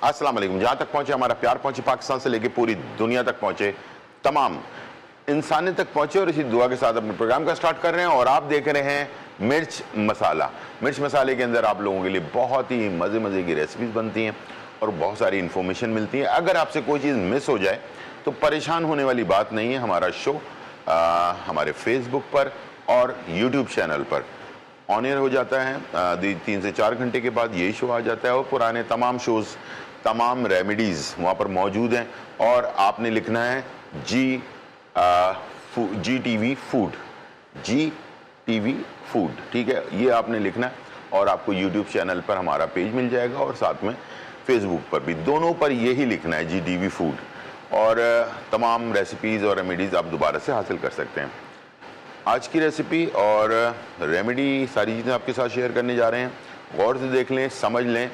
अस्सलाम वालेकुम। जहाँ तक पहुँचे हमारा प्यार, पहुँचे पाकिस्तान से लेके पूरी दुनिया तक पहुँचे, तमाम इंसानियत तक पहुँचे, और इसी दुआ के साथ अपने प्रोग्राम का स्टार्ट कर रहे हैं। और आप देख रहे हैं मिर्च मसाला। मिर्च मसाले के अंदर आप लोगों के लिए बहुत ही मज़े मज़े की रेसिपीज़ बनती हैं और बहुत सारी इन्फॉर्मेशन मिलती है। अगर आपसे कोई चीज़ मिस हो जाए तो परेशान होने वाली बात नहीं है। हमारा शो हमारे फेसबुक पर और यूट्यूब चैनल पर ऑन एयर हो जाता है। 3 से 4 घंटे के बाद यही शो आ जाता है और पुराने तमाम शोज़, तमाम रेमेडीज़ वहाँ पर मौजूद हैं। और आपने लिखना है जी टीवी फूड, जी टीवी फूड, ठीक है, ये आपने लिखना है। और आपको यूट्यूब चैनल पर हमारा पेज मिल जाएगा और साथ में फेसबुक पर भी, दोनों पर यही लिखना है जी टीवी फूड। और तमाम रेसिपीज़ और रेमेडीज़ आप दोबारा से हासिल कर सकते हैं। आज की रेसिपी और रेमेडी सारी चीज़ें आपके साथ शेयर करने जा रहे हैं। गौर से देख लें, समझ लें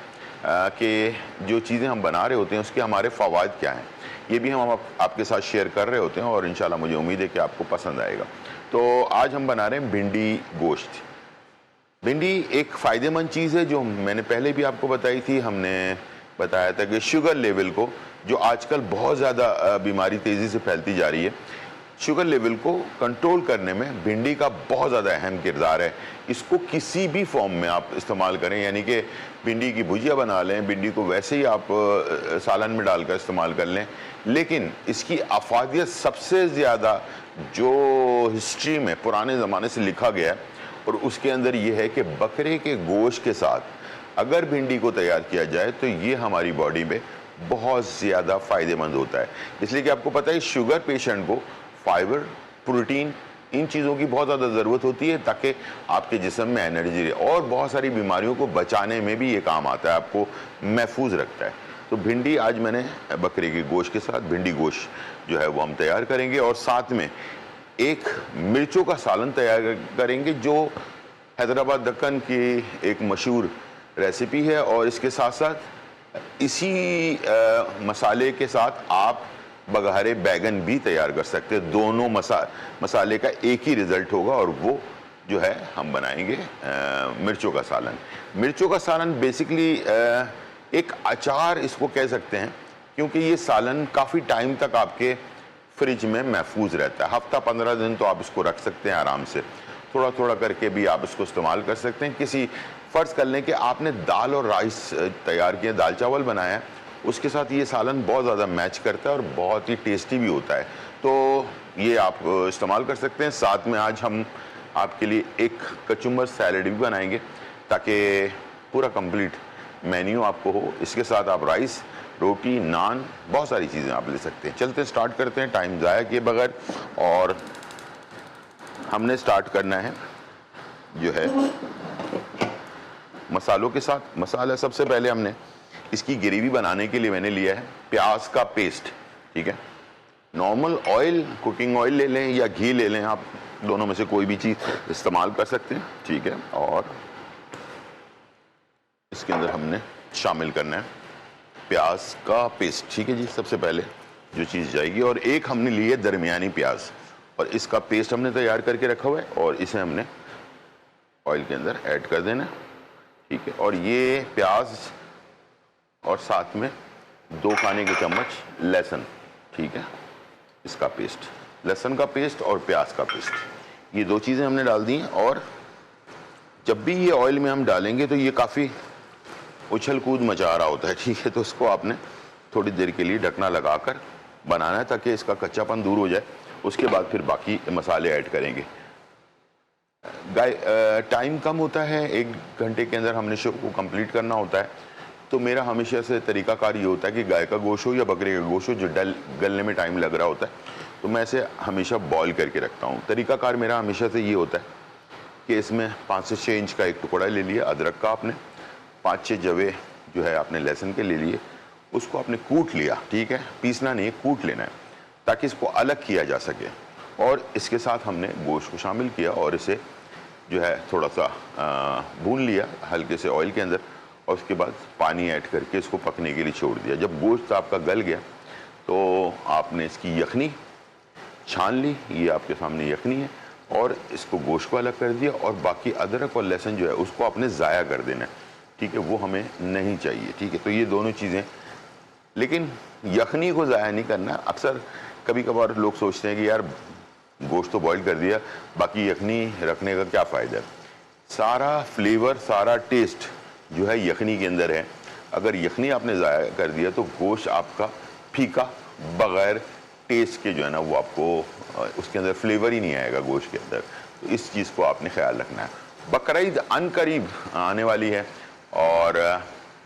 कि जो चीज़ें हम बना रहे होते हैं उसके हमारे फ़वाद क्या हैं, ये भी हम आपके साथ शेयर कर रहे होते हैं और इंशाल्लाह मुझे उम्मीद है कि आपको पसंद आएगा। तो आज हम बना रहे हैं भिंडी गोश्त। भिंडी एक फ़ायदेमंद चीज़ है जो मैंने पहले भी आपको बताई थी। हमने बताया था कि शुगर लेवल को, जो आजकल बहुत ज़्यादा बीमारी तेज़ी से फैलती जा रही है, शुगर लेवल को कंट्रोल करने में भिंडी का बहुत ज़्यादा अहम किरदार है। इसको किसी भी फॉर्म में आप इस्तेमाल करें, यानी कि भिंडी की भुजिया बना लें, भिंडी को वैसे ही आप सालन में डालकर इस्तेमाल कर लें, लेकिन इसकी अफादियत सबसे ज़्यादा जो हिस्ट्री में पुराने ज़माने से लिखा गया है और उसके अंदर ये है कि बकरे के गोश्त के साथ अगर भिंडी को तैयार किया जाए तो ये हमारी बॉडी में बहुत ज़्यादा फ़ायदेमंद होता है। इसलिए कि आपको पता है शुगर पेशेंट को फाइबर, प्रोटीन, इन चीज़ों की बहुत ज़्यादा ज़रूरत होती है ताकि आपके जिस्म में एनर्जी रहे, और बहुत सारी बीमारियों को बचाने में भी ये काम आता है, आपको महफूज रखता है। तो भिंडी आज मैंने बकरे के गोश्त के साथ भिंडी गोश्त जो है वो हम तैयार करेंगे और साथ में एक मिर्चों का सालन तैयार करेंगे जो हैदराबाद दक्कन की एक मशहूर रेसिपी है। और इसके साथ साथ इसी मसाले के साथ आप बघारे बैगन भी तैयार कर सकते हैं। दोनों मसाले का एक ही रिज़ल्ट होगा और वो जो है हम बनाएंगे मिर्चों का सालन। मिर्चों का सालन बेसिकली एक अचार इसको कह सकते हैं, क्योंकि ये सालन काफ़ी टाइम तक आपके फ्रिज में महफूज रहता है। हफ्ता 15 दिन तो आप इसको रख सकते हैं आराम से, थोड़ा थोड़ा करके भी आप इसको इस्तेमाल कर सकते हैं। किसी फ़र्ज़ कर लें कि आपने दाल और राइस तैयार किए, दाल चावल बनाया है, उसके साथ ये सालन बहुत ज़्यादा मैच करता है और बहुत ही टेस्टी भी होता है, तो ये आप इस्तेमाल कर सकते हैं। साथ में आज हम आपके लिए एक कचुम्बर सैलड भी बनाएंगे ताकि पूरा कंप्लीट मेन्यू आपको हो। इसके साथ आप राइस, रोटी, नान, बहुत सारी चीज़ें आप ले सकते हैं। चलते स्टार्ट करते हैं टाइम ज़ाया किए बगैर। और हमने स्टार्ट करना है जो है मसालों के साथ। मसाला सबसे पहले हमने इसकी ग्रेवी बनाने के लिए मैंने लिया है प्याज का पेस्ट, ठीक है। नॉर्मल ऑयल, कुकिंग ऑयल ले लें या घी ले लें, आप दोनों में से कोई भी चीज़ इस्तेमाल कर सकते हैं, ठीक है। और इसके अंदर हमने शामिल करना है प्याज का पेस्ट, ठीक है जी। सबसे पहले जो चीज़ जाएगी, और एक हमने ली है दरमियानी प्याज और इसका पेस्ट हमने तैयार करके रखा हुआ है और इसे हमने ऑयल के अंदर ऐड कर देना है, ठीक है। और ये प्याज और साथ में 2 खाने के चम्मच लहसुन, ठीक है, इसका पेस्ट, लहसुन का पेस्ट और प्याज का पेस्ट, ये 2 चीज़ें हमने डाल दी हैं। और जब भी ये ऑयल में हम डालेंगे तो ये काफ़ी उछल कूद मचा रहा होता है, ठीक है। तो इसको आपने थोड़ी देर के लिए ढकना लगाकर बनाना है ताकि इसका कच्चापन दूर हो जाए। उसके बाद फिर बाकी मसाले ऐड करेंगे। टाइम कम होता है, 1 घंटे के अंदर हमने शो को कंप्लीट करना होता है, तो मेरा हमेशा से तरीकाकार ये होता है कि गाय का गोश्त हो या बकरे का गोश्त हो, जो गलने में टाइम लग रहा होता है, तो मैं इसे हमेशा बॉईल करके रखता हूँ। तरीकाकार मेरा हमेशा से ये होता है कि इसमें 5 से 6 इंच का एक टुकड़ा ले लिया अदरक का, आपने 5-6 जवे जो है आपने लहसुन के ले लिए, उसको आपने कूट लिया, ठीक है, पीसना नहीं है, कूट लेना है ताकि इसको अलग किया जा सके। और इसके साथ हमने गोश्त को शामिल किया और इसे जो है थोड़ा सा भून लिया हल्के से ऑयल के अंदर, और उसके बाद पानी ऐड करके इसको पकने के लिए छोड़ दिया। जब गोश्त आपका गल गया तो आपने इसकी यखनी छान ली, ये आपके सामने यखनी है, और इसको गोश्त को अलग कर दिया और बाकी अदरक और लहसुन जो है उसको आपने ज़ाया कर देना है, ठीक है, वो हमें नहीं चाहिए, ठीक है। तो ये दोनों चीज़ें लेकिन यखनी को ज़ाया नहीं करना। अक्सर कभी कभार लोग सोचते हैं कि यार गोश्त तो बॉईल कर दिया, बाकी यखनी रखने का क्या फ़ायदा है। सारा फ्लेवर, सारा टेस्ट जो है यखनी के अंदर है। अगर यखनी आपने ज़ाया कर दिया तो गोश्त आपका फीका, बग़ैर टेस्ट के जो है ना वो आपको उसके अंदर फ्लेवर ही नहीं आएगा गोश्त के अंदर। तो इस चीज़ को आपने ख्याल रखना है। बकरा ईद अनकरीब आने वाली है और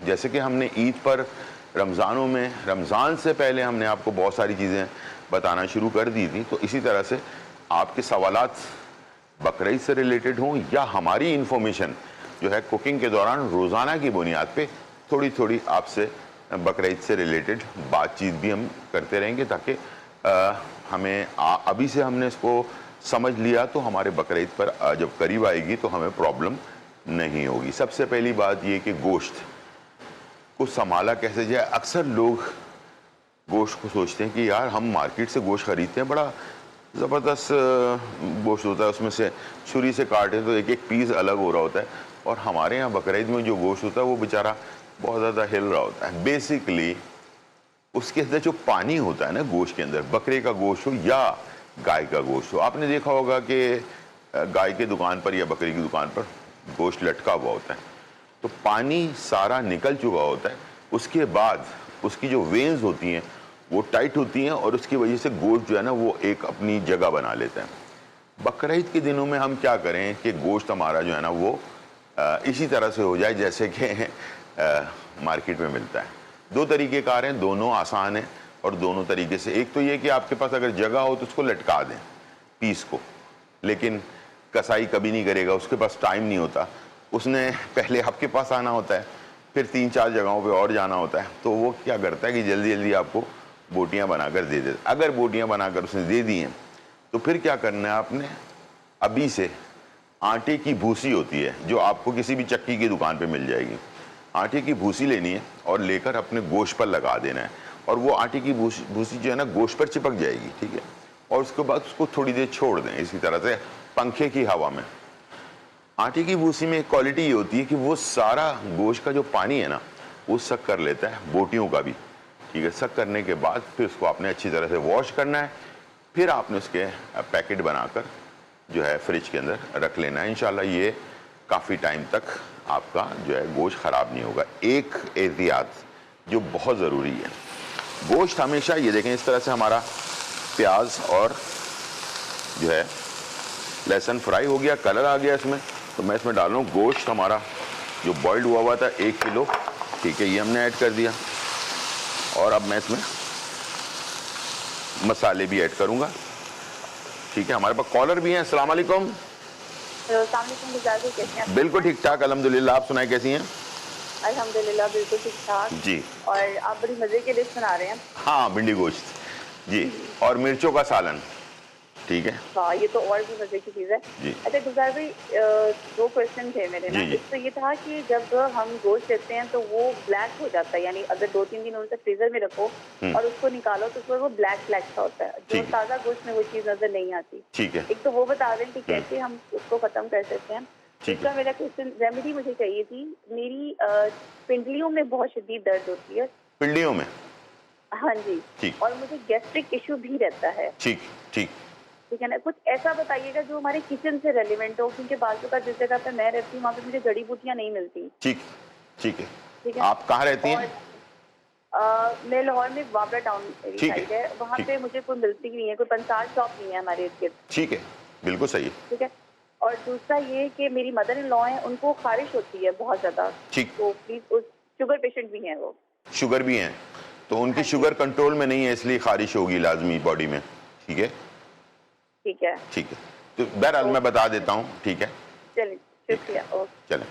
जैसे कि हमने ईद पर रमज़ानों में, रमज़ान से पहले हमने आपको बहुत सारी चीज़ें बताना शुरू कर दी थी, तो इसी तरह से आपके सवालात बकरा ईद से रिलेटेड हों या हमारी इंफॉर्मेशन जो है कुकिंग के दौरान रोज़ाना की बुनियाद पे थोड़ी थोड़ी आपसे बकरा ईद से रिलेटेड बातचीत भी हम करते रहेंगे, ताकि हमें अभी से हमने इसको समझ लिया तो हमारे बकरा ईद पर जब करीब आएगी तो हमें प्रॉब्लम नहीं होगी। सबसे पहली बात ये कि गोश्त को संभाला कैसे जाए। अक्सर लोग गोश्त को सोचते हैं कि यार हम मार्केट से गोश्त खरीदते हैं, बड़ा ज़बरदस्त गोश्त होता है, उसमें से छुरी से काटे तो एक एक पीस अलग हो रहा होता है, और हमारे यहाँ बकरा ईद में जो गोश्त होता है वो बेचारा बहुत ज़्यादा हिल रहा होता है। बेसिकली उसके अंदर जो पानी होता है ना गोश्त के अंदर, बकरे का गोश्त हो या गाय का गोश्त हो, आपने देखा होगा कि गाय के दुकान पर या बकरी की दुकान पर गोश्त लटका हुआ होता है, तो पानी सारा निकल चुका होता है। उसके बाद उसकी जो वेन्स होती हैं वो टाइट होती हैं और उसकी वजह से गोश्त जो है ना वो एक अपनी जगह बना लेता है। बकरा ईद के दिनों में हम क्या करें कि गोश्त हमारा जो है ना वो इसी तरह से हो जाए जैसे कि मार्केट में मिलता है। दो तरीके कार हैं, दोनों आसान हैं और दोनों तरीके से। एक तो ये कि आपके पास अगर जगह हो तो उसको लटका दें पीस को, लेकिन कसाई कभी नहीं करेगा, उसके पास टाइम नहीं होता, उसने पहले आपके पास आना होता है, फिर 3-4 जगहों पे और जाना होता है, तो वो क्या करता है कि जल्दी जल्दी आपको बोटियां बनाकर दे देता। अगर बोटियां बनाकर उसने दे दी हैं तो फिर क्या करना है आपने, अभी से आटे की भूसी होती है जो आपको किसी भी चक्की की दुकान पे मिल जाएगी, आटे की भूसी लेनी है और लेकर अपने गोश्त पर लगा देना है, और वो आटे की भूसी जो है ना गोश्त पर चिपक जाएगी, ठीक है। और उसके बाद उसको थोड़ी देर छोड़ दें इसी तरह से पंखे की हवा में। आटे की भूसी में एक क्वालिटी ये होती है कि वो सारा गोश्त का जो पानी है ना वो सक कर लेता है, बोटियों का भी, ठीक है। सक करने के बाद फिर उसको आपने अच्छी तरह से वॉश करना है, फिर आपने उसके पैकेट बनाकर जो है फ्रिज के अंदर रख लेना है। इंशाल्लाह ये काफ़ी टाइम तक आपका जो है गोश्त ख़राब नहीं होगा। एक एहतियात जो बहुत ज़रूरी है, गोश्त हमेशा ये देखें इस तरह से हमारा प्याज और जो है लहसुन फ्राई हो गया, कलर आ गया इसमें, तो मैं इसमें डाल रहा हूँ गोश्त हमारा जो बॉइल्ड हुआ था 1 किलो, ठीक है, ये हमने ऐड कर दिया। और अब मैं इसमें मसाले भी ऐड करूँगा, ठीक है। हमारे पास कॉलर भी हैं। अस्सलाम वालेकुम। बिल्कुल ठीक ठाक अल्हम्दुलिल्लाह, आप सुनाए कैसी हैं? अल्हम्दुलिल्लाह बिल्कुल ठीक ठाक जी। और आप बड़ी मजे के डिश बना रहे हैं। हाँ, भिंडी गोश्त जी, और मिर्चों का सालन, ठीक है। हाँ, ये तो और भी मजे की चीज़ है जी। अच्छा गुलजार भाई, 2 क्वेश्चन थे मेरे ना। एक तो ये था कि जब हम गोश्त लेते हैं तो वो ब्लैक हो जाता है, यानी अगर 2-3 दिन उसे फ्रीजर में रखो और उसको निकालो तो उसमें वो ब्लैक सा होता है, जो ताज़ा गोश्त में वो चीज़ नजर नहीं आती, ठीक है। एक तो वो बता दें कि कैसे हम उसको खत्म कर सकते हैं। दूसरा मेरा क्वेश्चन, रेमेडी मुझे चाहिए थी, मेरी पिंडलियों में बहुत शदीद दर्द होती है। पिंडलियों में? हाँ जी, और मुझे गैस्ट्रिक इशू भी रहता है। ठीक ठीक ठीक है ना, कुछ ऐसा बताइएगा जो हमारे किचन से रेलिवेंट हो, क्योंकि बाजू का जिस जगह पे मैं रहती हूँ वहाँ पे मुझे जड़ी बूटियाँ नहीं मिलती। ठीक ठीक है। आप कहाँ रहती हैं? मैं लाहौर में बाबरा टाउन साइड है, वहाँ पे मुझे कोई मिलती नहीं है, कोई पंसार शॉप नहीं है हमारे इर्द गिर्द। ठीक है, बिल्कुल सही है। ठीक है। और दूसरा ये कि मेरी मदर इन लॉ है, उनको खारिश होती है बहुत ज्यादा, तो प्लीज, उस शुगर पेशेंट भी हैं वो। शुगर भी हैं, तो उनकी शुगर कंट्रोल में नहीं है, इसलिए खारिश होगी लाजमी बॉडी में, ठीक है। ठीक है, ठीक है, तो बहरहाल मैं बता देता हूँ, ठीक है। चलिए, शुक्रिया। चलें।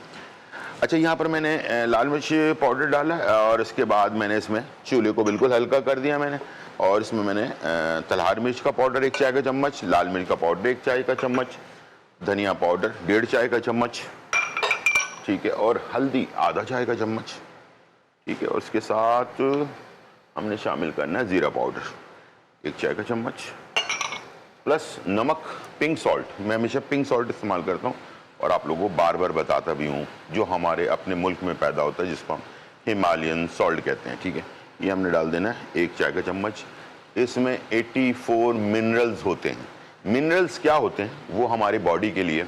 अच्छा, यहाँ पर मैंने लाल मिर्च पाउडर डाला और इसके बाद मैंने इसमें चूल्हे को बिल्कुल हल्का कर दिया मैंने, और इसमें मैंने तलहार मिर्च का पाउडर 1 चाय का चम्मच, लाल मिर्च का पाउडर 1 चाय का चम्मच, धनिया पाउडर 1.5 चाय का चम्मच, ठीक है, और हल्दी आधा चाय का चम्मच, ठीक है। और इसके साथ हमने शामिल करना है ज़ीरा पाउडर 1 चाय का चम्मच, प्लस नमक, पिंक सॉल्ट। मैं हमेशा पिंक सॉल्ट इस्तेमाल करता हूँ और आप लोगों को बार बार बताता भी हूँ, जो हमारे अपने मुल्क में पैदा होता है जिसको हम हिमालयन सॉल्ट कहते हैं, ठीक है। ये हमने डाल देना है 1 चाय का चम्मच। इसमें 84 मिनरल्स होते हैं। मिनरल्स क्या होते हैं, वो हमारे बॉडी के लिए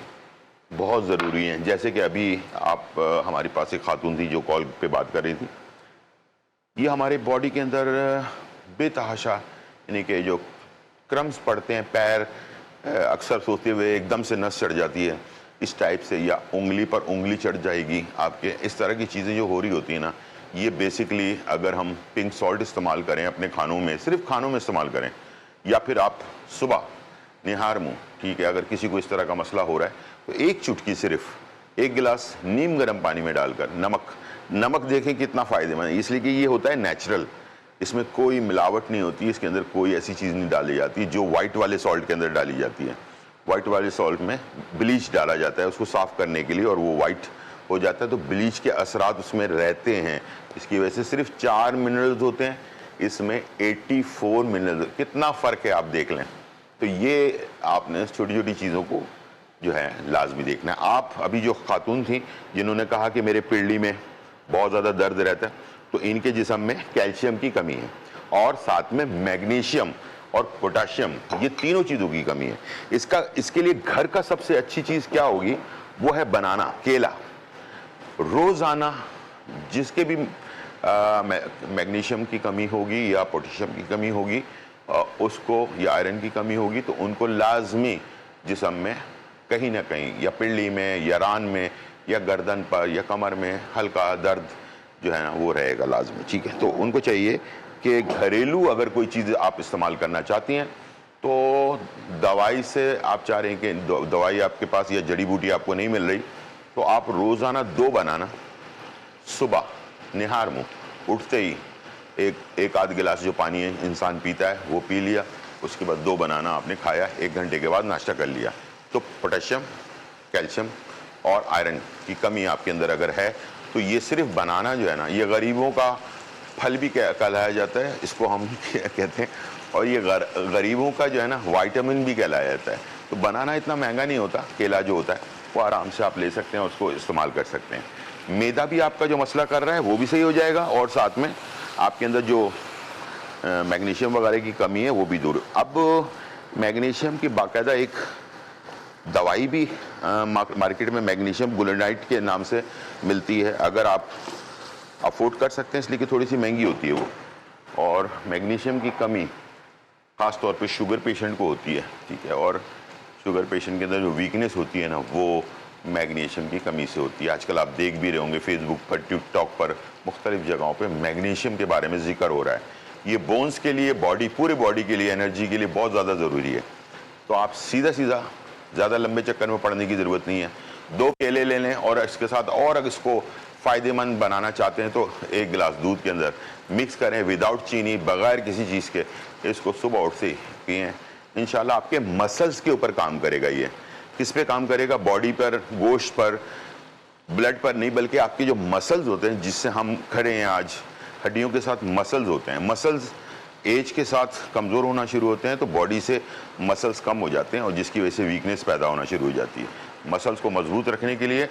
बहुत ज़रूरी हैं। जैसे कि अभी आप हमारे पास एक खातून थी जो कॉल पे बात कर रही थी, ये हमारे बॉडी के अंदर बेतहाशा यानी कि जो क्रम्स पड़ते हैं, पैर अक्सर सोते हुए एकदम से नस चढ़ जाती है इस टाइप से, या उंगली पर उंगली चढ़ जाएगी आपके, इस तरह की चीज़ें जो हो रही होती हैं ना, ये बेसिकली अगर हम पिंक सॉल्ट इस्तेमाल करें अपने खानों में, सिर्फ खानों में इस्तेमाल करें, या फिर आप सुबह निहार मुँह, ठीक है, अगर किसी को इस तरह का मसला हो रहा है तो एक चुटकी सिर्फ 1 गिलास नीम गर्म पानी में डालकर, नमक देखें कितना फ़ायदेमंद है, इसलिए कि ये होता है नेचुरल, इसमें कोई मिलावट नहीं होती, इसके अंदर कोई ऐसी चीज़ नहीं डाली जाती जो वाइट वाले सॉल्ट के अंदर डाली जाती है। वाइट वाले सॉल्ट में ब्लीच डाला जाता है उसको साफ़ करने के लिए, और वो वाइट हो जाता है, तो ब्लीच के असरात उसमें रहते हैं, इसकी वजह से सिर्फ 4 मिनरल्स होते हैं, इसमें 84 मिनरल्स। कितना फ़र्क है आप देख लें। तो ये आपने छोटी छोटी चीज़ों को जो है लाजमी देखना है। आप अभी जो खातून थी जिन्होंने कहा कि मेरे पिंडली में बहुत ज़्यादा दर्द रहता है, तो इनके जिस्म में कैल्शियम की कमी है, और साथ में मैग्नीशियम और पोटाशियम, ये तीनों चीज़ों की कमी है। इसके लिए घर का सबसे अच्छी चीज़ क्या होगी, वो है बनाना, केला। रोज़ाना जिसके भी मैग्नीशियम की कमी होगी या पोटेशियम की कमी होगी उसको, या आयरन की कमी होगी, तो उनको लाजमी जिस्म में कहीं ना कहीं, या पिंडली में या रान में या गर्दन पर या कमर में हल्का दर्द जो है ना वो रहेगा लाजमी, ठीक है। तो उनको चाहिए कि घरेलू अगर कोई चीज़ आप इस्तेमाल करना चाहती हैं, तो दवाई से आप चाह रहे हैं कि दवाई आपके पास या जड़ी बूटी आपको नहीं मिल रही, तो आप रोज़ाना 2 बनाना, सुबह निहार मुँह उठते ही एक आध गिलास जो पानी है इंसान पीता है वो पी लिया, उसके बाद 2 बनाना आपने खाया, 1 घंटे के बाद नाश्ता कर लिया। तो पोटेशियम, कैल्शियम और आयरन की कमी आपके अंदर अगर है, तो ये सिर्फ बनाना जो है ना, ये गरीबों का फल भी कहलाया जाता है, इसको हम कहते हैं, और ये गरीबों का जो है ना विटामिन भी कहलाया जाता है। तो बनाना इतना महंगा नहीं होता, केला जो होता है वो आराम से आप ले सकते हैं, उसको इस्तेमाल कर सकते हैं। मैदा भी आपका जो मसला कर रहा है वो भी सही हो जाएगा, और साथ में आपके अंदर जो मैग्नीशियम वगैरह की कमी है वो भी दूर। अब मैग्नीशियम की बाकायदा एक दवाई भी मार्केट में मैग्नीशियम गुलेनाइट के नाम से मिलती है, अगर आप अफोर्ड कर सकते हैं, इसलिए कि थोड़ी सी महंगी होती है वो। और मैग्नीशियम की कमी ख़ास तौर पे शुगर पेशेंट को होती है, ठीक है, और शुगर पेशेंट के अंदर जो वीकनेस होती है ना, वो मैग्नीशियम की कमी से होती है। आजकल आप देख भी रहे होंगे फेसबुक पर, टिकटॉक पर, मुख्तलिफ जगहों पे मैग्नीशियम के बारे में जिक्र हो रहा है। ये बोन्स के लिए, पूरे बॉडी के लिए, एनर्जी के लिए बहुत ज़्यादा ज़रूरी है। तो आप सीधा ज़्यादा लंबे चक्कर में पड़ने की ज़रूरत नहीं है, 2 केले ले लें, और इसके साथ और अगर इसको फ़ायदेमंद बनाना चाहते हैं तो 1 गिलास दूध के अंदर मिक्स करें विदाउट चीनी, बग़ैर किसी चीज़ के, इसको सुबह उठते ही पिएँ। इंशाल्लाह आपके मसल्स के ऊपर काम करेगा। ये किस पे काम करेगा, बॉडी पर, गोश्त पर, ब्लड पर नहीं, बल्कि आपके जो मसल्स होते हैं जिससे हम खड़े हैं आज, हड्डियों के साथ मसल्स होते हैं। मसल्स एज के साथ कमज़ोर होना शुरू होते हैं, तो बॉडी से मसल्स कम हो जाते हैं, और जिसकी वजह से वीकनेस पैदा होना शुरू हो जाती है। मसल्स को मजबूत रखने के लिए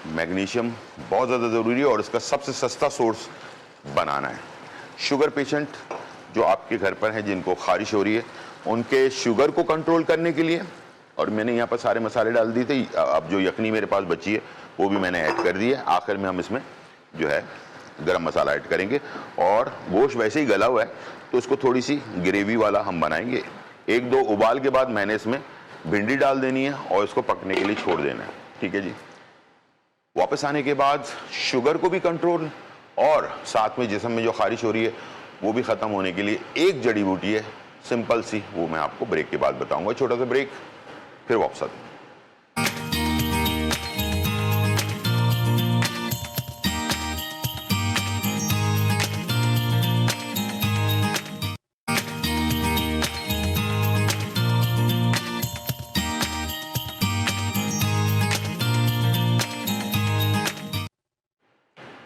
मैग्नीशियम बहुत ज़्यादा ज़रूरी है, और इसका सबसे सस्ता सोर्स बनाना है। शुगर पेशेंट जो आपके घर पर हैं जिनको खारिश हो रही है, उनके शुगर को कंट्रोल करने के लिए, और मैंने यहाँ पर सारे मसाले डाल दिए थे, अब जो यखनी मेरे पास बची है वो भी मैंने ऐड कर दी है। आखिर में हम इसमें जो है गरम मसाला ऐड करेंगे, और गोश्त वैसे ही गला हुआ है तो इसको थोड़ी सी ग्रेवी वाला हम बनाएंगे। 1-2 उबाल के बाद मैंने इसमें भिंडी डाल देनी है और इसको पकने के लिए छोड़ देना है, ठीक है जी। वापस आने के बाद शुगर को भी कंट्रोल, और साथ में जिस्म में जो खारिश हो रही है वो भी ख़त्म होने के लिए एक जड़ी बूटी है सिंपल सी, वो मैं आपको ब्रेक के बाद बताऊंगा। छोटा सा ब्रेक, फिर वापस आते हैं।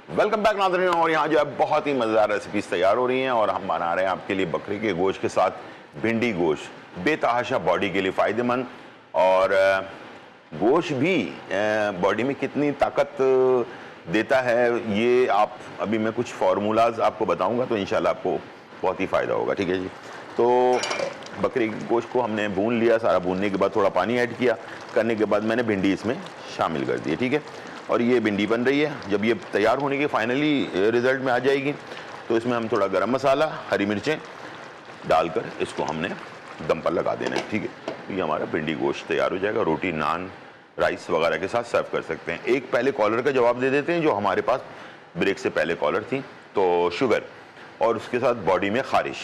वेलकम बैक नाज़रीन, और यहाँ जो है बहुत ही मज़ेदार रेसिपीज़ तैयार हो रही हैं, और हम बना रहे हैं आपके लिए बकरी के गोश्त के साथ भिंडी गोश्त, बेतहाशा बॉडी के लिए फ़ायदेमंद। और गोश्त भी बॉडी में कितनी ताकत देता है। ये आप अभी मैं कुछ फार्मूलाज आपको बताऊंगा तो इंशाल्लाह आपको बहुत ही फ़ायदा होगा, ठीक है जी। तो बकरी के गोश्त को हमने भून लिया, सारा भूनने के बाद थोड़ा पानी ऐड किया, करने के बाद मैंने भिंडी इसमें शामिल कर दी, ठीक है। और ये भिंडी बन रही है। जब ये तैयार होने के फाइनली रिज़ल्ट में आ जाएगी तो इसमें हम थोड़ा गरम मसाला, हरी मिर्चें डालकर इसको हमने दम पर लगा देना है, ठीक है। तो ये हमारा भिंडी गोश्त तैयार हो जाएगा। रोटी, नान, राइस वगैरह के साथ सर्व कर सकते हैं। एक पहले कॉलर का जवाब दे देते हैं जो हमारे पास ब्रेक से पहले कॉलर थी। तो शुगर और उसके साथ बॉडी में खारिश,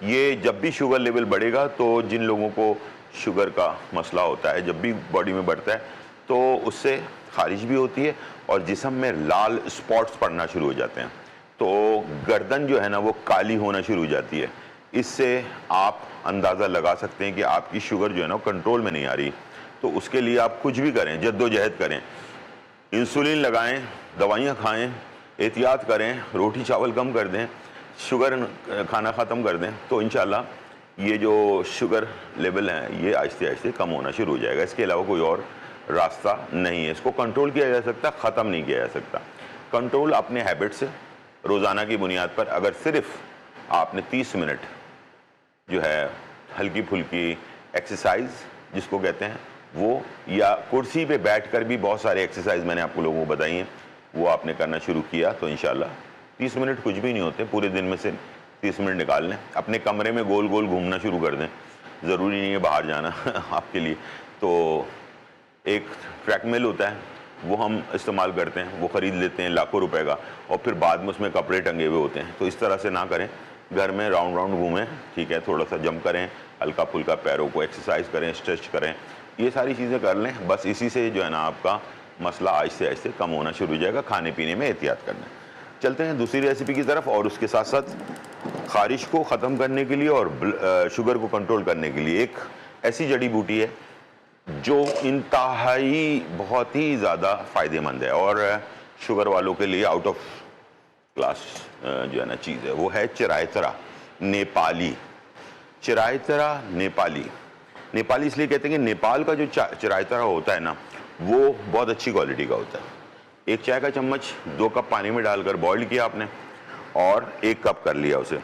ये जब भी शुगर लेवल बढ़ेगा तो जिन लोगों को शुगर का मसला होता है, जब भी बॉडी में बढ़ता है तो उससे खारिश भी होती है और जिस्म में लाल स्पॉट्स पड़ना शुरू हो जाते हैं। तो गर्दन जो है ना वो काली होना शुरू हो जाती है। इससे आप अंदाज़ा लगा सकते हैं कि आपकी शुगर जो है ना कंट्रोल में नहीं आ रही। तो उसके लिए आप कुछ भी करें, जद्दोजहद करें, इंसुलिन लगाएं, दवाइयाँ खाएं, एहतियात करें, रोटी चावल कम कर दें, शुगर खाना ख़त्म कर दें, तो इंशाल्लाह ये जो शुगर लेवल है ये आहिस्ते आहिस्ते कम होना शुरू हो जाएगा। इसके अलावा कोई और रास्ता नहीं है। इसको कंट्रोल किया जा सकता, ख़त्म नहीं किया जा सकता। कंट्रोल अपने हैबिट से रोज़ाना की बुनियाद पर अगर सिर्फ आपने 30 मिनट जो है हल्की फुल्की एक्सरसाइज जिसको कहते हैं वो, या कुर्सी पे बैठकर भी बहुत सारे एक्सरसाइज मैंने आपको लोगों को बताई हैं, वो आपने करना शुरू किया तो इंशाल्लाह 30 मिनट कुछ भी नहीं होते, पूरे दिन में से 30 मिनट निकाल लें। अपने कमरे में गोल गोल घूमना शुरू कर दें, ज़रूरी नहीं है बाहर जाना आपके लिए। तो एक ट्रैकमिल होता है वो हम इस्तेमाल करते हैं, वो ख़रीद लेते हैं लाखों रुपए का, और फिर बाद में उसमें कपड़े टंगे हुए होते हैं। तो इस तरह से ना करें, घर में राउंड राउंड घूमें, ठीक है। थोड़ा सा जंप करें, हल्का फुल्का पैरों को एक्सरसाइज करें, स्ट्रेच करें, ये सारी चीज़ें कर लें। बस इसी से जो है ना आपका मसला आहिस्ते आहिस्ते कम होना शुरू हो जाएगा। खाने पीने में एहतियात करना। चलते हैं दूसरी रेसिपी की तरफ, और उसके साथ साथ खारिश को ख़त्म करने के लिए और शुगर को कंट्रोल करने के लिए एक ऐसी जड़ी बूटी है जो इंतहाई बहुत ही ज़्यादा फ़ायदेमंद है और शुगर वालों के लिए आउट ऑफ क्लास जो है ना चीज़ है, वो है चिरायतरा नेपाली। चिरायतरा नेपाली, नेपाली इसलिए कहते हैं कि नेपाल का जो चिरायतरा होता है ना वो बहुत अच्छी क्वालिटी का होता है। एक चाय का चम्मच 2 कप पानी में डालकर बॉईल किया आपने और 1 कप कर लिया उसे,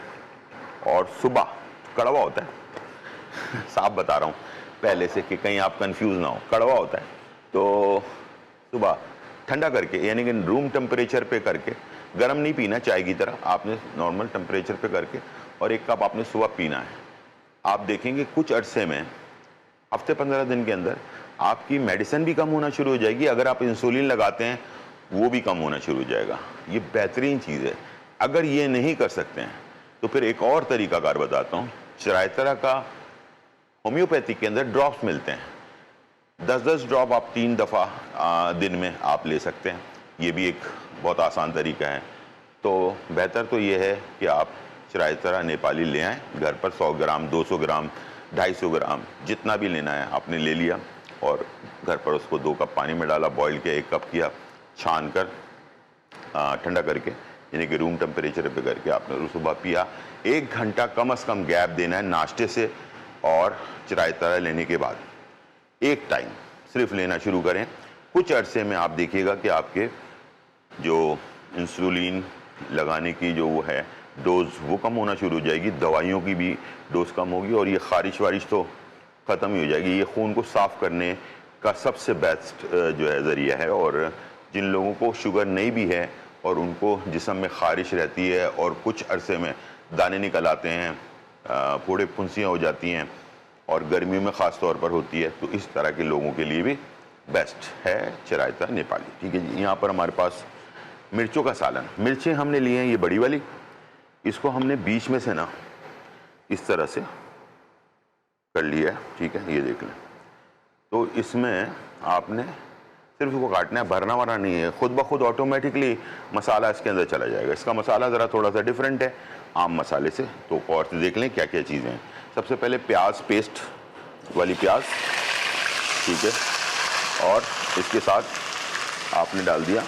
और सुबह कड़वा होता है साफ बता रहा हूँ पहले से कि कहीं आप कंफ्यूज ना हो, कड़वा होता है। तो सुबह ठंडा करके, यानी कि रूम टेम्परेचर पे करके, गर्म नहीं पीना चाय की तरह, आपने नॉर्मल टेम्परेचर पे करके, और 1 कप आपने सुबह पीना है। आप देखेंगे कुछ अरसे में, हफ्ते 15 दिन के अंदर आपकी मेडिसिन भी कम होना शुरू हो जाएगी। अगर आप इंसुलिन लगाते हैं वो भी कम होना शुरू हो जाएगा। ये बेहतरीन चीज़ है। अगर ये नहीं कर सकते हैं तो फिर एक और तरीकाकार बताता हूँ। चिरायतरा का होम्योपैथी के अंदर ड्रॉप्स मिलते हैं, 10-10 ड्रॉप आप 3 दफ़ा दिन में आप ले सकते हैं। ये भी एक बहुत आसान तरीका है। तो बेहतर तो ये है कि आप चिरायतरा नेपाली ले आएँ घर पर। 100 ग्राम, 200 ग्राम, 250 ग्राम, जितना भी लेना है आपने ले लिया, और घर पर उसको 2 कप पानी में डाला, बॉईल किया, 1 कप किया, छान कर ठंडा करके, यानी कि रूम टेम्परेचर पे करके आपने सुबह पिया। 1 घंटा कम से कम गैप देना है नाश्ते से और चिरायतरा लेने के बाद। एक टाइम सिर्फ लेना शुरू करें। कुछ अरसे में आप देखिएगा कि आपके जो इंसुलिन लगाने की जो वो है डोज, वो कम होना शुरू हो जाएगी, दवाइयों की भी डोज कम होगी, और ये खारिश वारिश तो ख़त्म ही हो जाएगी। ये खून को साफ़ करने का सबसे बेस्ट जो है ज़रिया है। और जिन लोगों को शुगर नहीं भी है और उनको जिस्म में खारिश रहती है और कुछ अरसे में दाने निकल आते हैं, फोड़े फुंसियाँ हो जाती हैं, और गर्मियों में ख़ास तौर पर होती है, तो इस तरह के लोगों के लिए भी बेस्ट है चिरायतरा नेपाली, ठीक है जी। यहाँ पर हमारे पास मिर्चों का सालन, मिर्चें हमने लिए हैं ये बड़ी वाली, इसको हमने बीच में से ना इस तरह से कर लिया है, ठीक है, ये देख लें। तो इसमें आपने सिर्फ इसको काटना है, भरना वरना नहीं है, खुद ब खुद ऑटोमेटिकली मसाला इसके अंदर चला जाएगा। इसका मसाला ज़रा थोड़ा सा डिफरेंट है आम मसाले से, तो और से देख लें क्या क्या चीज़ें हैं। सबसे पहले प्याज, पेस्ट वाली प्याज, ठीक है, और इसके साथ आपने डाल दिया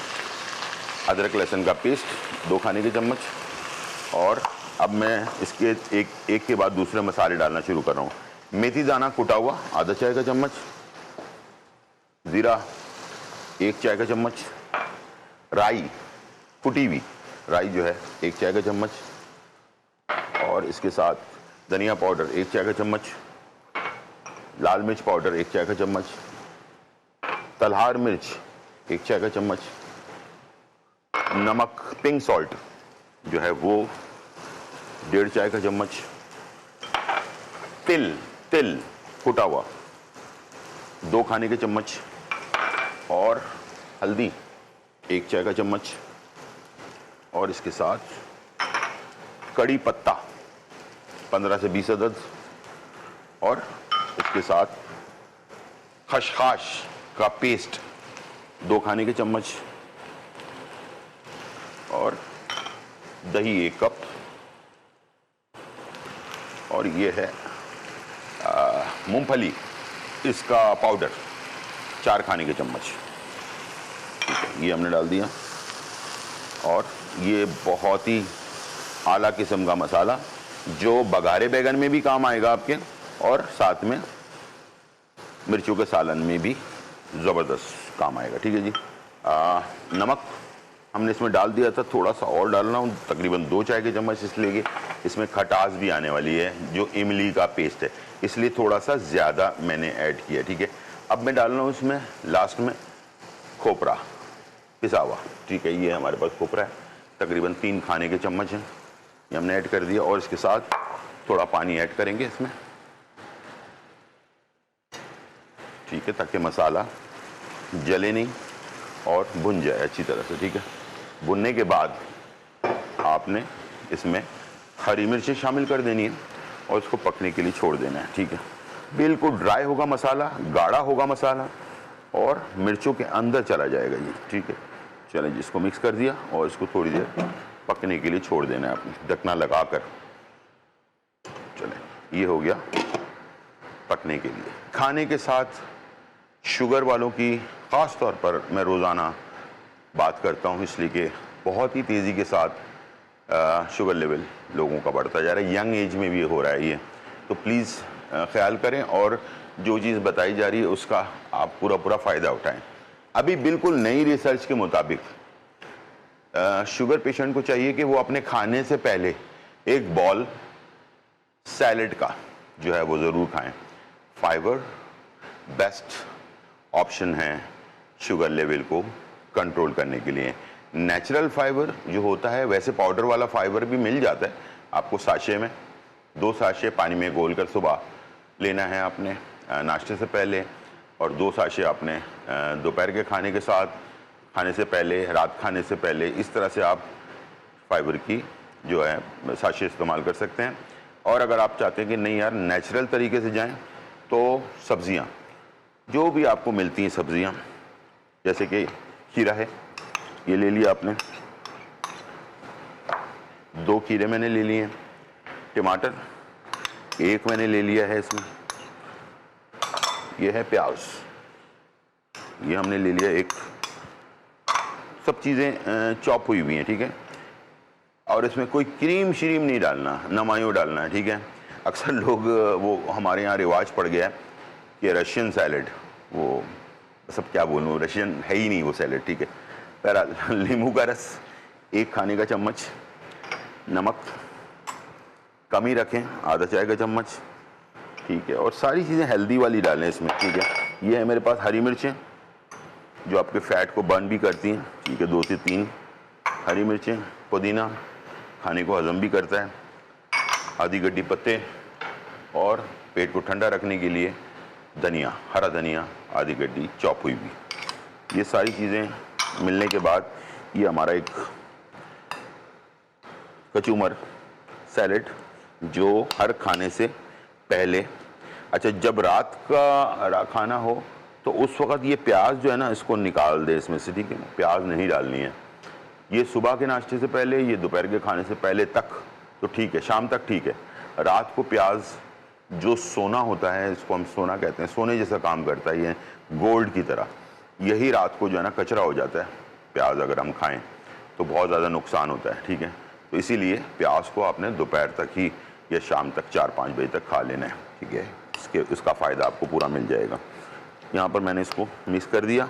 अदरक लहसुन का पेस्ट 2 खाने के चम्मच, और अब मैं इसके एक के बाद दूसरे मसाले डालना शुरू कर रहा हूँ। मेथी दाना कुटा हुआ आधा चाय का चम्मच, ज़ीरा 1 चाय का चम्मच, राई, कुटी हुई राई जो है 1 चाय का चम्मच, और इसके साथ धनिया पाउडर 1 चाय का चम्मच, लाल मिर्च पाउडर 1 चाय का चम्मच, तलहार मिर्च 1 चाय का चम्मच, नमक पिंक सॉल्ट जो है वो 1.5 चाय का चम्मच, तिल कुटा हुआ 2 खाने के चम्मच, और हल्दी 1 चाय का चम्मच, और इसके साथ कड़ी पत्ता 15 से 20 अदद, और इसके साथ खसखस का पेस्ट 2 खाने के चम्मच, और दही 1 कप, और ये है मूंगफली इसका पाउडर 4 खाने के चम्मच। ठीक है, ये हमने डाल दिया। और ये बहुत ही आला किस्म का मसाला जो बघारे बैगन में भी काम आएगा आपके, और साथ में मिर्चों के सालन में भी ज़बरदस्त काम आएगा। ठीक है जी। नमक हमने इसमें डाल दिया था, थोड़ा सा और डालना हूँ, तकरीबन 2 चाय के चम्मच, इसलिए कि इसमें खटास भी आने वाली है जो इमली का पेस्ट है, इसलिए थोड़ा सा ज़्यादा मैंने ऐड किया। ठीक है, अब मैं डाल रहा हूँ इसमें लास्ट में खोपरा पिसा हुआ। ठीक है, ये हमारे पास खोपरा है, तकरीबन 3 खाने के चम्मच हैं, ये हमने ऐड कर दिया, और इसके साथ थोड़ा पानी ऐड करेंगे इसमें। ठीक है, ताकि मसाला जले नहीं और भुन जाए अच्छी तरह से। ठीक है, भुनने के बाद आपने इसमें हरी मिर्चें शामिल कर देनी है और इसको पकने के लिए छोड़ देना है। ठीक है, बिल्कुल ड्राई होगा मसाला, गाढ़ा होगा मसाला, और मिर्चों के अंदर चला जाएगा जी। ठीक है, चलें जी, इसको मिक्स कर दिया और इसको थोड़ी देर पकने के लिए छोड़ देना है आपने ढकना लगाकर। चलें, ये हो गया पकने के लिए। खाने के साथ शुगर वालों की ख़ास तौर पर मैं रोज़ाना बात करता हूँ, इसलिए कि बहुत ही तेज़ी के साथ शुगर लेवल लोगों का बढ़ता जा रहा है, यंग एज में भी हो रहा है ये। तो प्लीज़ ख्याल करें और जो चीज़ बताई जा रही है उसका आप पूरा फ़ायदा उठाएं। अभी बिल्कुल नई रिसर्च के मुताबिक शुगर पेशेंट को चाहिए कि वो अपने खाने से पहले एक बॉल सैलेड का जो है वो ज़रूर खाएं। फाइबर बेस्ट ऑप्शन है शुगर लेवल को कंट्रोल करने के लिए। नेचुरल फाइबर जो होता है, वैसे पाउडर वाला फाइबर भी मिल जाता है आपको साशे में, 2 साशे पानी में घोल कर सुबह लेना है आपने नाश्ते से पहले, और 2 साशे आपने दोपहर के खाने के साथ, खाने से पहले, रात खाने से पहले। इस तरह से आप फाइबर की जो है साशे इस्तेमाल कर सकते हैं। और अगर आप चाहते हैं कि नहीं यार नेचुरल तरीके से जाएं, तो सब्ज़ियाँ जो भी आपको मिलती हैं सब्ज़ियाँ, जैसे कि खीरा है, ये ले लिया आपने, 2 खीरे मैंने ले लिए हैं, टमाटर 1 मैंने ले लिया है इसमें, ये है प्याज, ये हमने ले लिया 1। सब चीज़ें चॉप हुई हुई हैं। ठीक है, और इसमें कोई क्रीम श्रीम नहीं डालना, ना मायो डालना है। ठीक है, अक्सर लोग वो हमारे यहाँ रिवाज पड़ गया है कि रशियन सैलड, वो सब क्या बोलूँ, रशियन है ही नहीं वो सैलड। ठीक है, बहरहाल नींबू का रस 1 खाने का चम्मच, नमक कम ही रखें, आधा चाय का चम्मच। ठीक है, और सारी चीज़ें हेल्दी वाली डालें इसमें। ठीक है, ये है मेरे पास हरी मिर्चें जो आपके फैट को बर्न भी करती हैं। ठीक है, 2 से 3 हरी मिर्चें, पुदीना खाने को हजम भी करता है, आधी गड्डी पत्ते, और पेट को ठंडा रखने के लिए धनिया, हरा धनिया आधी गड्डी चॉप हुई भी। ये सारी चीज़ें मिलने के बाद ये हमारा एक कचूमर सैलेड जो हर खाने से पहले, अच्छा जब रात का खाना हो तो उस वक़्त ये प्याज जो है ना इसको निकाल दे इसमें से। ठीक है, प्याज नहीं डालनी है। ये सुबह के नाश्ते से पहले, ये दोपहर के खाने से पहले तक तो ठीक है, शाम तक ठीक है। रात को प्याज जो सोना होता है, इसको हम सोना कहते हैं, सोने जैसा काम करता है, ये गोल्ड की तरह, यही रात को जो है ना कचरा हो जाता है। प्याज अगर हम खाएं तो बहुत ज़्यादा नुकसान होता है। ठीक है, तो इसीलिए प्याज को आपने दोपहर तक ही या शाम तक 4-5 बजे तक खा लेना है। ठीक है, इसका फ़ायदा आपको पूरा मिल जाएगा। यहाँ पर मैंने इसको मिक्स कर दिया।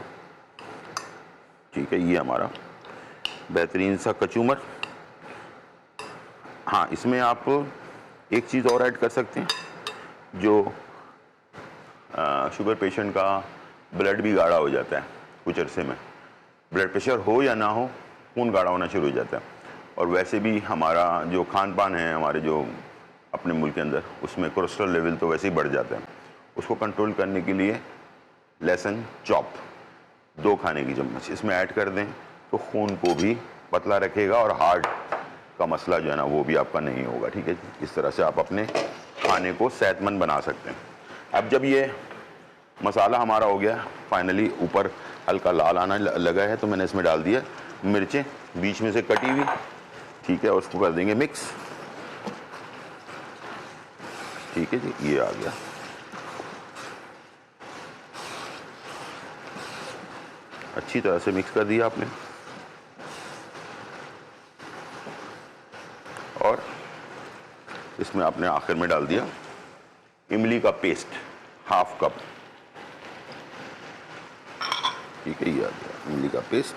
ठीक है, ये हमारा बेहतरीन सा कचूमर। हाँ, इसमें आप एक चीज़ और ऐड कर सकते हैं, जो शुगर पेशेंट का ब्लड भी गाढ़ा हो जाता है कुछ अरसे में, ब्लड प्रेशर हो या ना हो, खून गाढ़ा होना शुरू हो जाता है। और वैसे भी हमारा जो खान पान है हमारे जो अपने मुल्क के अंदर, उसमें कोलेस्ट्रॉल लेवल तो वैसे ही बढ़ जाता है। उसको कंट्रोल करने के लिए लहसुन चॉप 2 खाने की चम्मच इसमें ऐड कर दें तो खून को भी पतला रखेगा और हार्ट का मसला जो है ना वो भी आपका नहीं होगा। ठीक है जी, इस तरह से आप अपने खाने को सेहतमंद बना सकते हैं। अब जब ये मसाला हमारा हो गया, फाइनली ऊपर हल्का लाल आना लगा है, तो मैंने इसमें डाल दिया मिर्चें बीच में से कटी हुई। ठीक है, और उसको कर देंगे मिक्स। ठीक है जी, ये आ गया। अच्छी तरह से मिक्स कर दिया आपने। और इसमें आपने आखिर में डाल दिया इमली का पेस्ट 1/2 कप। ठीक है, ये आ गया इमली का पेस्ट।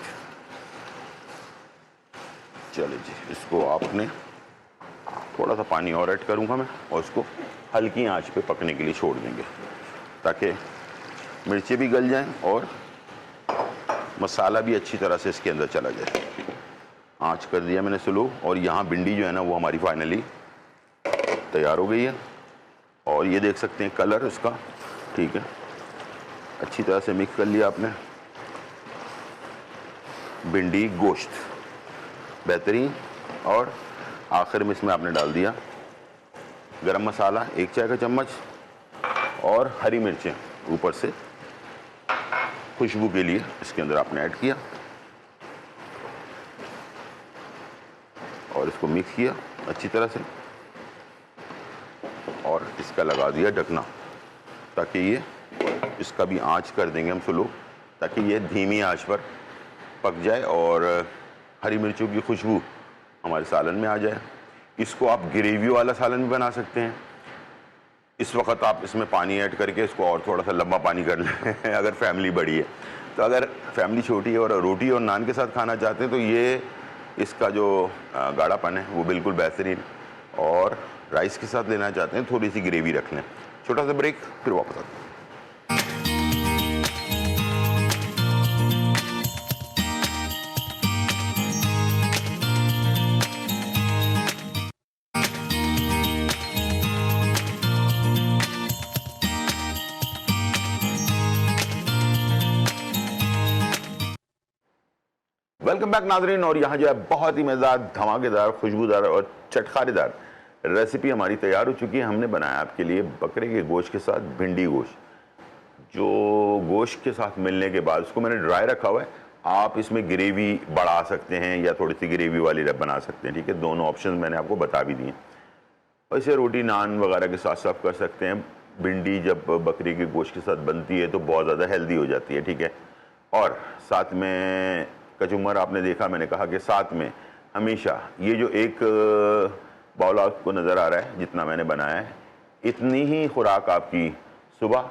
चलिए जी, इसको आपने थोड़ा सा पानी और ऐड करूंगा मैं, और इसको हल्की आंच पे पकने के लिए छोड़ देंगे ताकि मिर्चें भी गल जाएं और मसाला भी अच्छी तरह से इसके अंदर चला जाए। आंच कर दिया मैंने स्लो, और यहाँ भिंडी जो है ना वो हमारी फाइनली तैयार हो गई है। और ये देख सकते हैं कलर इसका। ठीक है, अच्छी तरह से मिक्स कर लिया आपने। भिंडी गोश्त बेहतरीन। और आखिर में इसमें आपने डाल दिया गरम मसाला 1 चाय का चम्मच, और हरी मिर्चें ऊपर से खुशबू के लिए इसके अंदर आपने ऐड किया, और इसको मिक्स किया अच्छी तरह से, और इसका लगा दिया ढकना ताकि ये इसका भी आंच कर देंगे हम स्लो, ताकि ये धीमी आंच पर पक जाए और हरी मिर्चों की खुशबू हमारे सालन में आ जाए। इसको आप ग्रेवी वाला सालन भी बना सकते हैं। इस वक्त आप इसमें पानी ऐड करके इसको और थोड़ा सा लंबा पानी कर लें अगर फैमिली बड़ी है। तो अगर फैमिली छोटी है और रोटी और नान के साथ खाना चाहते हैं तो ये इसका जो गाढ़ापन है वो बिल्कुल बेहतरीन। और राइस के साथ लेना चाहते हैं थोड़ी सी ग्रेवी रख लें। छोटा सा ब्रेक, फिर वापस आते हैं। वेलकम बैक नाजरीन। और यहाँ जो है बहुत ही मज़ेदार, धमाकेदार, खुशबूदार और चटखारेदार रेसिपी हमारी तैयार हो चुकी है। हमने बनाया आपके लिए बकरे के गोश्त के साथ भिंडी गोश्त, जो गोश्त के साथ मिलने के बाद उसको मैंने ड्राई रखा हुआ है। आप इसमें ग्रेवी बढ़ा सकते हैं या थोड़ी सी ग्रेवी वाली बना सकते हैं। ठीक है, दोनों ऑप्शन मैंने आपको बता भी दिए। और इसे रोटी नान वगैरह के साथ सर्व कर सकते हैं। भिंडी जब बकरी के गोश्त के साथ बनती है तो बहुत ज़्यादा हेल्दी हो जाती है। ठीक है, और साथ में कचूमर आपने देखा, मैंने कहा कि साथ में हमेशा ये जो एक बाउल आपको नज़र आ रहा है जितना मैंने बनाया है, इतनी ही खुराक आपकी सुबह,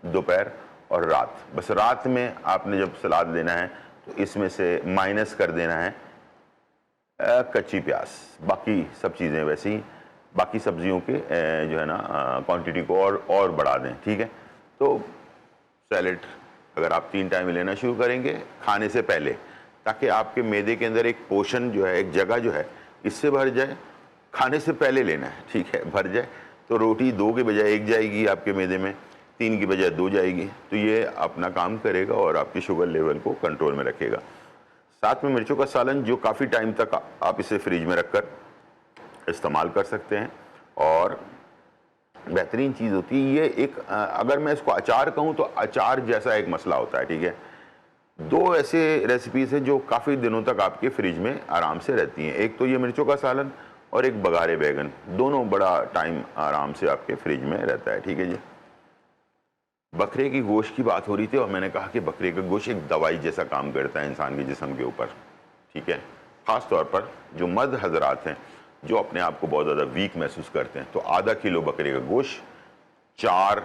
दोपहर और रात। बस रात में आपने जब सलाद लेना है तो इसमें से माइनस कर देना है कच्ची प्याज, बाकी सब चीज़ें वैसे ही, बाकी सब्जियों के जो है ना क्वांटिटी को और बढ़ा दें। ठीक है, तो सैलेड अगर आप 3 टाइम लेना शुरू करेंगे खाने से पहले, ताकि आपके मैदे के अंदर एक पोर्शन जो है, एक जगह जो है इससे भर जाए। खाने से पहले लेना है, ठीक है, भर जाए तो रोटी 2 के बजाय 1 जाएगी आपके मैदे में, 3 की बजाय 2 जाएगी। तो ये अपना काम करेगा और आपकी शुगर लेवल को कंट्रोल में रखेगा। साथ में मिर्चों का सालन, जो काफ़ी टाइम तक आप इसे फ्रिज में रखकर इस्तेमाल कर सकते हैं और बेहतरीन चीज़ होती है। ये एक अगर मैं इसको अचार कहूँ तो अचार जैसा एक मसला होता है। ठीक है, 2 ऐसे रेसिपीज़ हैं जो काफ़ी दिनों तक आपके फ्रिज में आराम से रहती हैं। एक तो ये मिर्चों का सालन और एक बघारे बैगन, दोनों बड़ा टाइम आराम से आपके फ्रिज में रहता है। ठीक है जी, बकरे की गोश्त की बात हो रही थी और मैंने कहा कि बकरे का गोश्त एक दवाई जैसा काम करता है इंसान के जिस्म के ऊपर। ठीक है, ख़ास तौर पर जो मर्द हजरात हैं जो अपने आप को बहुत ज़्यादा वीक महसूस करते हैं, तो आधा किलो बकरे का गोश्त, 4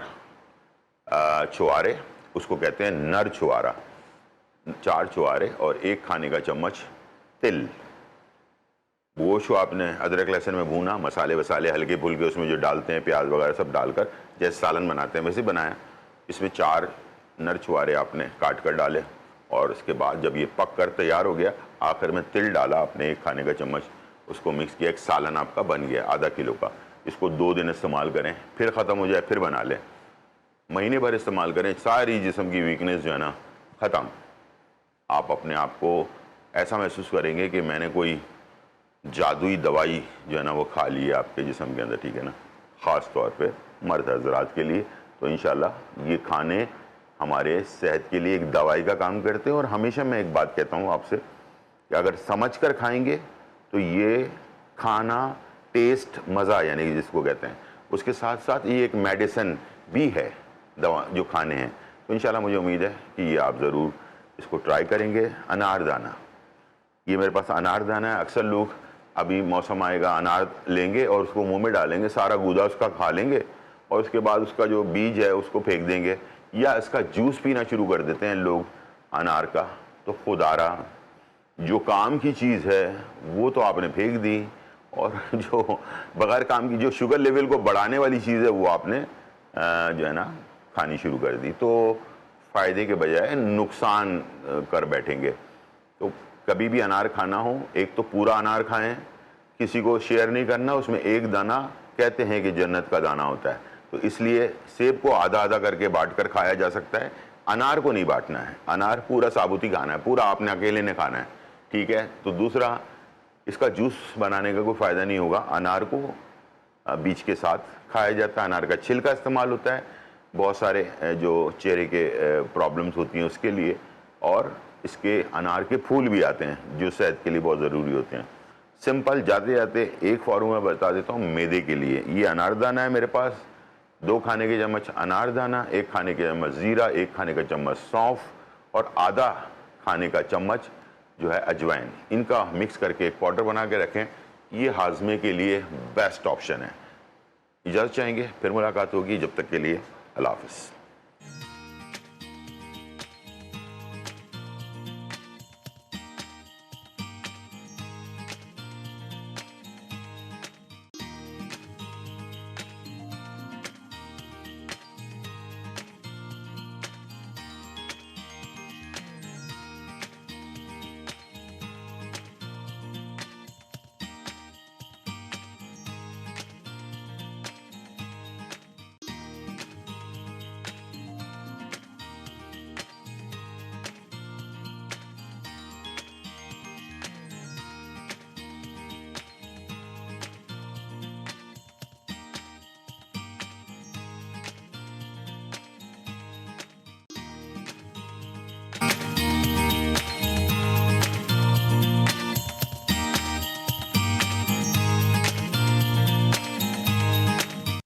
छुआरे, उसको कहते हैं नर छुआरा, 4 छुआरे और 1 खाने का चम्मच तिल, गोश्त को आपने अदरक लहसुन में भूना, मसाले वसाले हल्के फुल्के उसमें जो डालते हैं, प्याज वगैरह सब डालकर जैसे सालन बनाते हैं वैसे बनाया। इसमें 4 नर छुआरे आपने काट कर डाले और उसके बाद जब ये पक कर तैयार हो गया, आखिर में तिल डाला आपने 1 खाने का चम्मच, उसको मिक्स किया, एक सालन आपका बन गया आधा किलो का। इसको 2 दिन इस्तेमाल करें, फिर ख़त्म हो जाए फिर बना लें, महीने भर इस्तेमाल करें, सारी जिस्म की वीकनेस जो है ना ख़त्म। आप अपने आप को ऐसा महसूस करेंगे कि मैंने कोई जादुई दवाई जो है ना वो खा ली है आपके जिस्म के अंदर, ठीक है ना, ख़ास तौर पे मर्द हज़रात के लिए। तो इंशाल्लाह ये खाने हमारे सेहत के लिए एक दवाई का काम करते हैं। और हमेशा मैं एक बात कहता हूँ आपसे कि अगर समझ कर खाएंगे तो ये खाना टेस्ट मज़ा यानी कि जिसको कहते हैं, उसके साथ साथ ये एक मेडिसिन भी है, दवा जो खाने हैं। तो इंशाल्लाह मुझे उम्मीद है कि ये आप ज़रूर इसको ट्राई करेंगे। अनारदाना, ये मेरे पास अनारदाना है। अक्सर लोग अभी मौसम आएगा अनार लेंगे और उसको मुंह में डालेंगे, सारा गूदा उसका खा लेंगे और उसके बाद उसका जो बीज है उसको फेंक देंगे, या इसका जूस पीना शुरू कर देते हैं लोग अनार का। तो खुदारा, जो काम की चीज़ है वो तो आपने फेंक दी, और जो बगैर काम की, जो शुगर लेवल को बढ़ाने वाली चीज़ है वो आपने जो है ना खानी शुरू कर दी। तो फ़ायदे के बजाय नुकसान कर बैठेंगे। तो कभी भी अनार खाना हो, एक तो पूरा अनार खाएं, किसी को शेयर नहीं करना, उसमें एक दाना कहते हैं कि जन्नत का दाना होता है, तो इसलिए सेब को आधा आधा करके बांट कर खाया जा सकता है, अनार को नहीं बांटना है। अनार पूरा साबुत ही खाना है, पूरा आपने अकेले ने खाना है, ठीक है। तो दूसरा, इसका जूस बनाने का कोई फ़ायदा नहीं होगा, अनार को बीज के साथ खाया जाता है। अनार का छिलका इस्तेमाल होता है बहुत सारे जो चेहरे के प्रॉब्लम्स होती हैं उसके लिए, और इसके अनार के फूल भी आते हैं जो सेहत के लिए बहुत ज़रूरी होते हैं। सिंपल जाते जाते एक फार्मूला बता देता हूँ मैदे के लिए। ये अनारदाना है मेरे पास, 2 खाने के चम्मच अनारदाना, 1 खाने के चम्मच ज़ीरा, 1 खाने का चम्मच सौंफ और आधा खाने का चम्मच जो है अजवाइन। इनका मिक्स करके एक पाउडर बना के रखें, ये हाजमे के लिए बेस्ट ऑप्शन है। इजाज़त चाहेंगे, फिर मुलाकात होगी, जब तक के लिए अल्लाह हाफ़िज़।